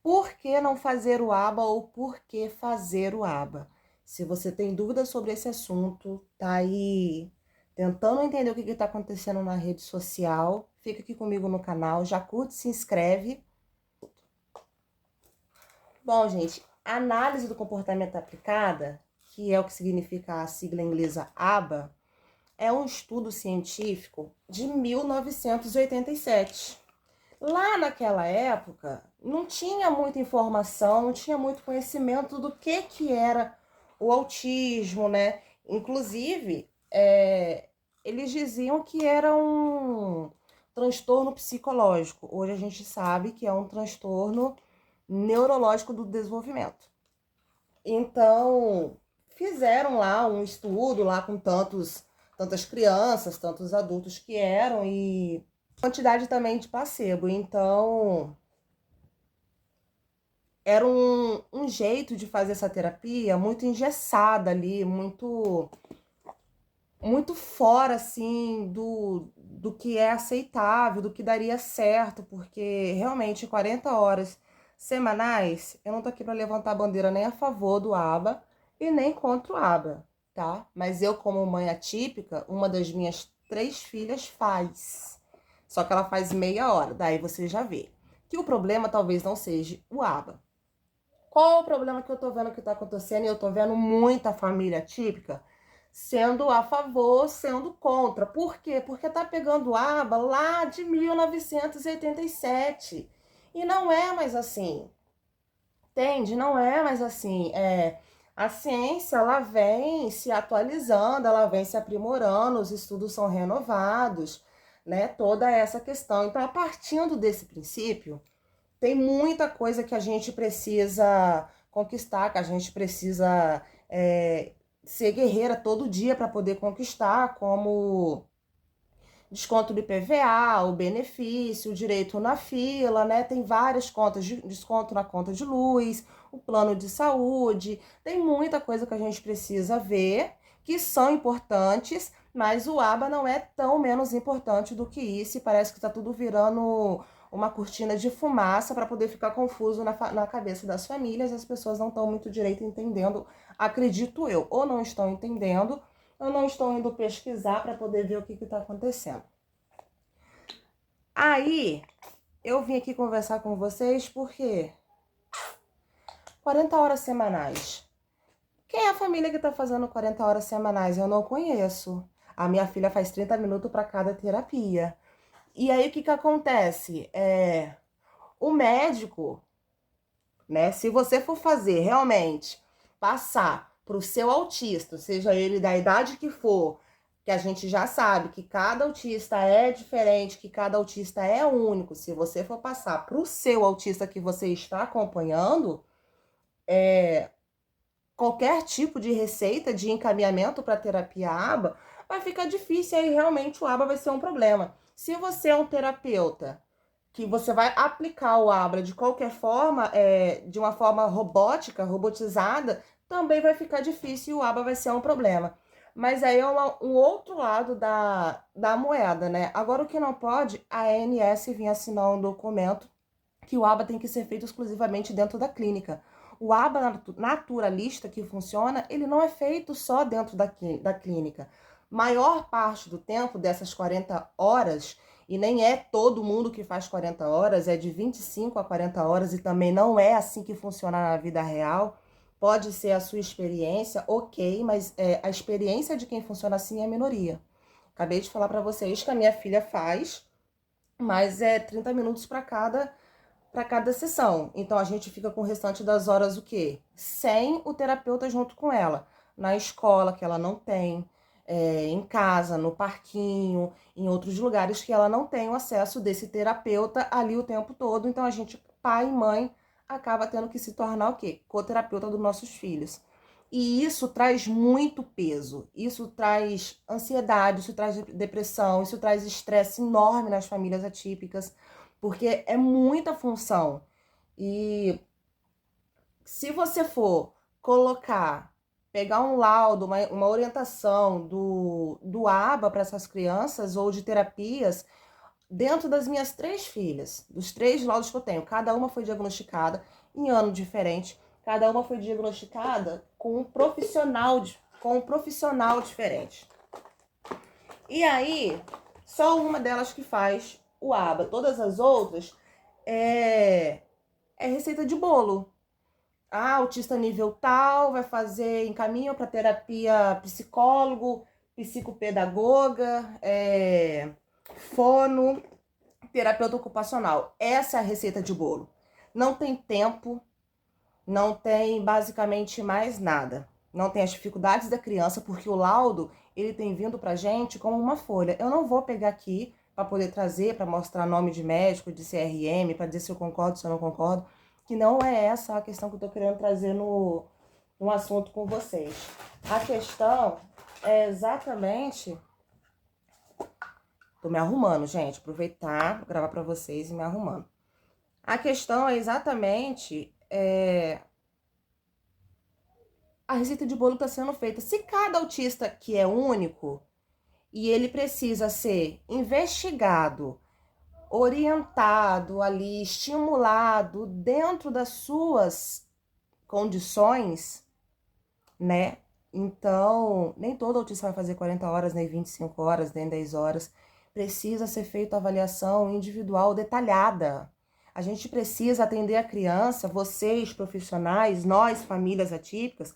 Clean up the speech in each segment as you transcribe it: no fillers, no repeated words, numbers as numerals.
Por que não fazer o ABA ou por que fazer o ABA? Se você tem dúvidas sobre esse assunto, tá aí tentando entender o que está acontecendo na rede social, fica aqui comigo no canal, já curte, se inscreve. Bom, gente, análise do comportamento aplicada, que é o que significa a sigla inglesa ABA, é um estudo científico de 1987. Lá naquela época, não tinha muita informação, não tinha muito conhecimento do que era o autismo, né? Inclusive, eles diziam que era um transtorno psicológico. Hoje a gente sabe que é um transtorno neurológico do desenvolvimento. Então, fizeram lá um estudo lá com tantas crianças, tantos adultos que eram e quantidade também de placebo. Então, era um jeito de fazer essa terapia muito engessada ali, muito fora, assim, do que é aceitável, do que daria certo, porque realmente 40 horas semanais, eu não tô aqui para levantar a bandeira nem a favor do ABA e nem contra o ABA, tá? Mas eu, como mãe atípica, uma das minhas 3 filhas faz. Só que ela faz meia hora, daí você já vê. Que o problema talvez não seja o ABA. Qual o problema que eu tô vendo que tá acontecendo? E eu tô vendo muita família típica sendo a favor, sendo contra. Por quê? Porque tá pegando aba lá de 1987. E não é mais assim. Entende? Não é mais assim. A ciência, ela vem se atualizando, ela vem se aprimorando, os estudos são renovados, né? Toda essa questão. Então, a partindo desse princípio, tem muita coisa que a gente precisa conquistar, que a gente precisa ser guerreira todo dia para poder conquistar, como desconto do IPVA, o benefício, o direito na fila, né? Tem várias contas de desconto na conta de luz, o plano de saúde, tem muita coisa que a gente precisa ver, que são importantes, mas o ABA não é tão menos importante do que isso, e parece que está tudo virando uma cortina de fumaça para poder ficar confuso na cabeça das famílias, as pessoas não estão muito direito entendendo, acredito eu, ou não estão entendendo, ou não estão indo pesquisar para poder ver o que está acontecendo. Aí, eu vim aqui conversar com vocês porque 40 horas semanais. Quem é a família que está fazendo 40 horas semanais? Eu não conheço. A minha filha faz 30 minutos para cada terapia. E aí, o que acontece? O médico, né? Se você for fazer realmente passar para o seu autista, seja ele da idade que for, que a gente já sabe que cada autista é diferente, que cada autista é único. Se você for passar para o seu autista que você está acompanhando, qualquer tipo de receita de encaminhamento para terapia ABA, vai ficar difícil, aí realmente o ABA vai ser um problema. Se você é um terapeuta que você vai aplicar o ABA de qualquer forma, de uma forma robótica, robotizada, também vai ficar difícil e o ABA vai ser um problema. Mas aí é um outro lado da moeda, né? Agora, o que não pode, a ANS vir assinar um documento que o ABA tem que ser feito exclusivamente dentro da clínica. O ABA naturalista que funciona, ele não é feito só dentro da clínica. Maior parte do tempo dessas 40 horas, e nem é todo mundo que faz 40 horas, é de 25 a 40 horas e também não é assim que funciona na vida real. Pode ser a sua experiência, ok, mas a experiência de quem funciona assim é a minoria. Acabei de falar para vocês que a minha filha faz, mas é 30 minutos para cada sessão. Então a gente fica com o restante das horas o quê? Sem o terapeuta junto com ela. Na escola, que ela não tem, em casa, no parquinho, em outros lugares que ela não tem o acesso desse terapeuta ali o tempo todo. Então a gente, pai e mãe, acaba tendo que se tornar o quê? Co-terapeuta dos nossos filhos. E isso traz muito peso, isso traz ansiedade, isso traz depressão, isso traz estresse enorme nas famílias atípicas, porque é muita função. E se você for colocar, pegar um laudo, uma orientação do ABA para essas crianças ou de terapias, dentro das minhas 3 filhas, dos 3 laudos que eu tenho, cada uma foi diagnosticada em ano diferente, cada uma foi diagnosticada com um profissional diferente. E aí, só uma delas que faz o ABA, todas as outras é receita de bolo. Ah, autista nível tal, vai fazer encaminho para terapia psicólogo, psicopedagoga, fono, terapeuta ocupacional. Essa é a receita de bolo. Não tem tempo, não tem basicamente mais nada. Não tem as dificuldades da criança, porque o laudo, ele tem vindo pra gente como uma folha. Eu não vou pegar aqui para poder trazer, para mostrar nome de médico, de CRM, para dizer se eu concordo, se eu não concordo, que não é essa a questão que eu tô querendo trazer no assunto com vocês. A questão é exatamente... Tô me arrumando, gente. Aproveitar, gravar pra vocês e me arrumando. A questão é exatamente... a receita de bolo está sendo feita. Se cada autista que é único e ele precisa ser investigado, orientado ali, estimulado dentro das suas condições, né? Então, nem todo autista vai fazer 40 horas, nem 25 horas, nem 10 horas. Precisa ser feita avaliação individual detalhada. A gente precisa atender a criança, vocês profissionais, nós famílias atípicas,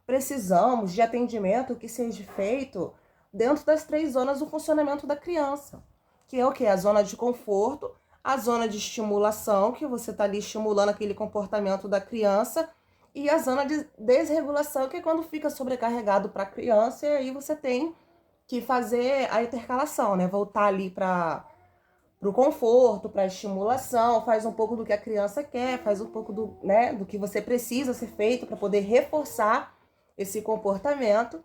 precisamos de atendimento que seja feito dentro das 3 zonas do funcionamento da criança. Que é o quê? A zona de conforto, a zona de estimulação, que você está ali estimulando aquele comportamento da criança, e a zona de desregulação, que é quando fica sobrecarregado para a criança, e aí você tem que fazer a intercalação, né? Voltar ali para o conforto, para a estimulação, faz um pouco do que a criança quer, faz um pouco do, né, do que você precisa ser feito para poder reforçar esse comportamento,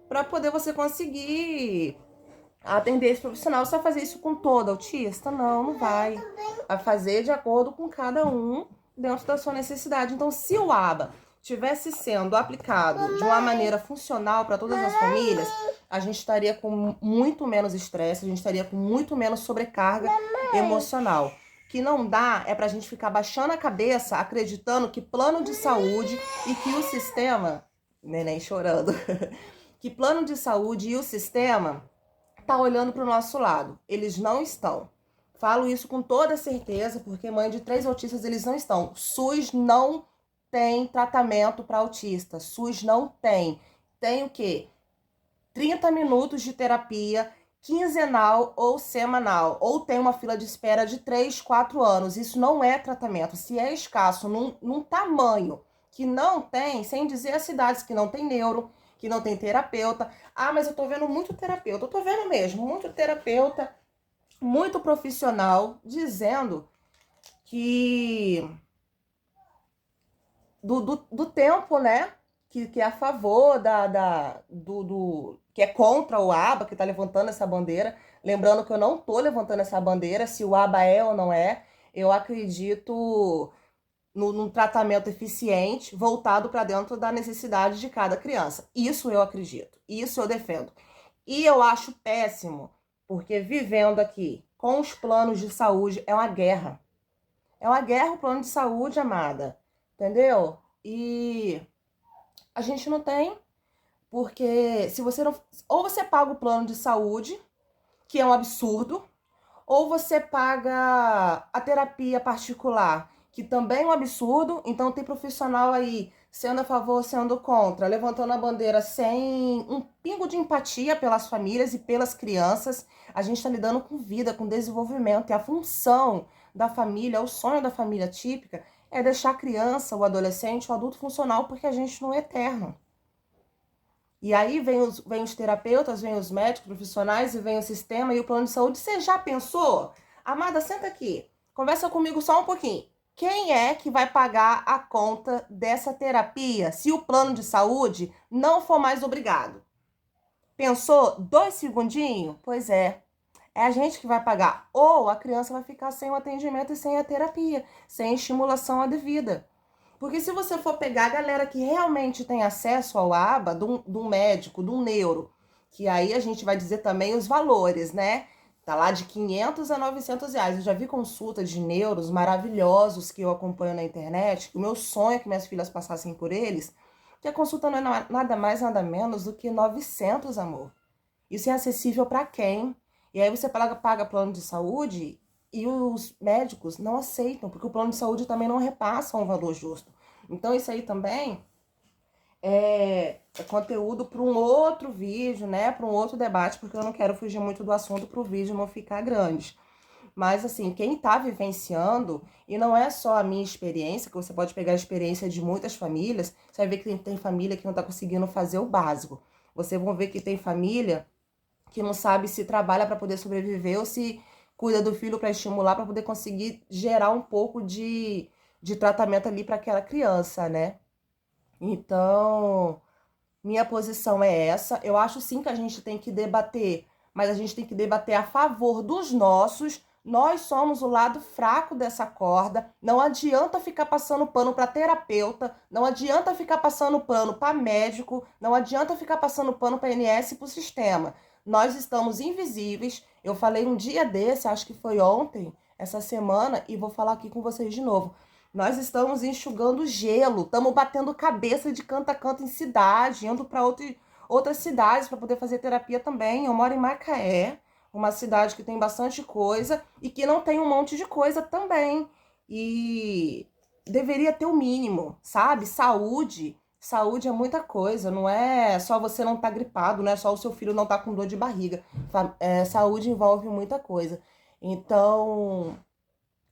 para poder você conseguir atender esse profissional. Você vai fazer isso com todo autista? Não, não vai. Vai fazer de acordo com cada um dentro da sua necessidade. Então, se o ABA tivesse sendo aplicado de uma maneira funcional para todas as famílias, a gente estaria com muito menos estresse, a gente estaria com muito menos sobrecarga emocional. O que não dá é pra gente ficar baixando a cabeça, acreditando que plano de saúde e que o sistema... Neném chorando. Que plano de saúde e o sistema tá olhando para o nosso lado. Eles não estão. Falo isso com toda certeza, porque mãe de 3 autistas, eles não estão. SUS não tem tratamento para autista. SUS não tem. Tem o quê? 30 minutos de terapia quinzenal ou semanal. Ou tem uma fila de espera de 3, 4 anos. Isso não é tratamento. Se é escasso num tamanho que não tem, sem dizer as cidades que não tem neuro, que não tem terapeuta. Ah, mas eu tô vendo muito terapeuta. Eu tô vendo mesmo, muito terapeuta, muito profissional, dizendo que do tempo, né? Que é a favor que é contra o ABA, que tá levantando essa bandeira. Lembrando que eu não tô levantando essa bandeira, se o ABA é ou não é. Eu acredito num tratamento eficiente, voltado para dentro da necessidade de cada criança. Isso eu acredito, isso eu defendo. E eu acho péssimo, porque vivendo aqui com os planos de saúde é uma guerra. É uma guerra o plano de saúde, amada. Entendeu? E a gente não tem, porque se você não... Ou você paga o plano de saúde, que é um absurdo, ou você paga a terapia particular, que também é um absurdo. Então tem profissional aí sendo a favor, sendo contra, levantando a bandeira sem um pingo de empatia pelas famílias e pelas crianças. A gente está lidando com vida, com desenvolvimento, e a função da família, o sonho da família típica é deixar a criança, o adolescente, o adulto funcional, porque a gente não é eterno. E aí vem os terapeutas, vem os médicos profissionais e vem o sistema e o plano de saúde. Você já pensou? Amada, senta aqui. Conversa comigo só um pouquinho. Quem é que vai pagar a conta dessa terapia se o plano de saúde não for mais obrigado? Pensou? 2 segundinhos? Pois é. É a gente que vai pagar. Ou a criança vai ficar sem o atendimento e sem a terapia, sem a estimulação devida. Porque se você for pegar a galera que realmente tem acesso ao ABA, de um médico, de um neuro, que aí a gente vai dizer também os valores, né? Tá lá de 500 a 900 reais. Eu já vi consulta de neuros maravilhosos que eu acompanho na internet. O meu sonho é que minhas filhas passassem por eles. Que a consulta não é nada mais, nada menos do que 900, amor. Isso é acessível para quem? E aí você paga plano de saúde e os médicos não aceitam, porque o plano de saúde também não repassa um valor justo. Então isso aí também é conteúdo para um outro vídeo, né? Para um outro debate, porque eu não quero fugir muito do assunto para o vídeo não ficar grande. Mas, assim, quem tá vivenciando, e não é só a minha experiência, que você pode pegar a experiência de muitas famílias, você vai ver que tem família que não tá conseguindo fazer o básico. Você vai ver que tem família que não sabe se trabalha para poder sobreviver ou se cuida do filho para estimular, para poder conseguir gerar um pouco de tratamento ali para aquela criança, né? Então, minha posição é essa. Eu acho sim que a gente tem que debater, mas a gente tem que debater a favor dos nossos. Nós somos o lado fraco dessa corda. Não adianta ficar passando pano para terapeuta, não adianta ficar passando pano para médico, não adianta ficar passando pano para INSS e para o sistema. Nós estamos invisíveis. Eu falei um dia desse, acho que foi ontem, essa semana, e vou falar aqui com vocês de novo. Nós estamos enxugando gelo, estamos batendo cabeça de canto a canto em cidade, indo para outras cidades para poder fazer terapia também. Eu moro em Macaé, uma cidade que tem bastante coisa e que não tem um monte de coisa também. E deveria ter o mínimo, sabe? Saúde. Saúde é muita coisa, não é só você não estar gripado, não é só o seu filho não estar com dor de barriga. Saúde envolve muita coisa. Então,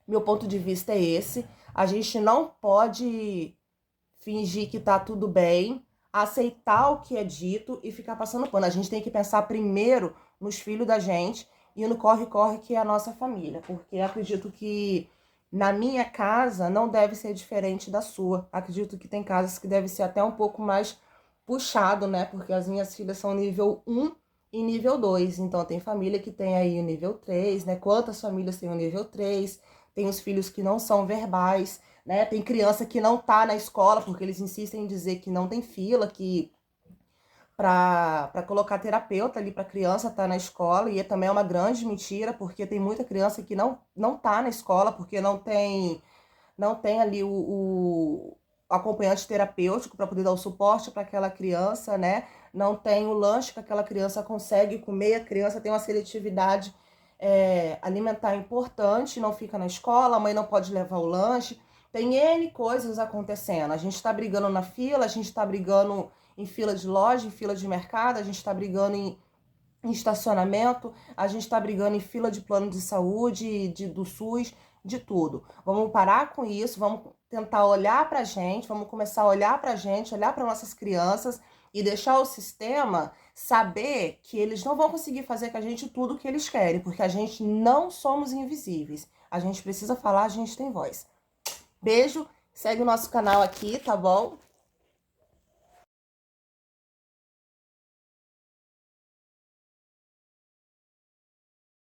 meu ponto de vista é esse. A gente não pode fingir que tá tudo bem, aceitar o que é dito e ficar passando pano. A gente tem que pensar primeiro nos filhos da gente e no corre-corre que é a nossa família. Porque acredito que na minha casa não deve ser diferente da sua. Acredito que tem casas que deve ser até um pouco mais puxado, né? Porque as minhas filhas são nível 1 e nível 2. Então tem família que tem aí o nível 3, né? Quantas famílias têm o nível 3? Tem os filhos que não são verbais, né? Tem criança que não tá na escola, porque eles insistem em dizer que não tem fila, que para colocar terapeuta ali para criança tá na escola, e também é uma grande mentira, porque tem muita criança que não tá na escola, porque não tem ali o acompanhante terapêutico para poder dar o suporte para aquela criança, né? Não tem o lanche que aquela criança consegue comer, a criança tem uma seletividade alimentar importante, não fica na escola, a mãe não pode levar o lanche. Tem N coisas acontecendo. A gente está brigando na fila, a gente está brigando em fila de loja, em fila de mercado, a gente está brigando em estacionamento, a gente está brigando em fila de plano de saúde, do SUS, de tudo. Vamos parar com isso, vamos tentar olhar pra gente, vamos começar a olhar pra gente, olhar para nossas crianças e deixar o sistema saber que eles não vão conseguir fazer com a gente tudo o que eles querem, porque a gente não somos invisíveis. A gente precisa falar, a gente tem voz. Beijo, segue o nosso canal aqui, tá bom?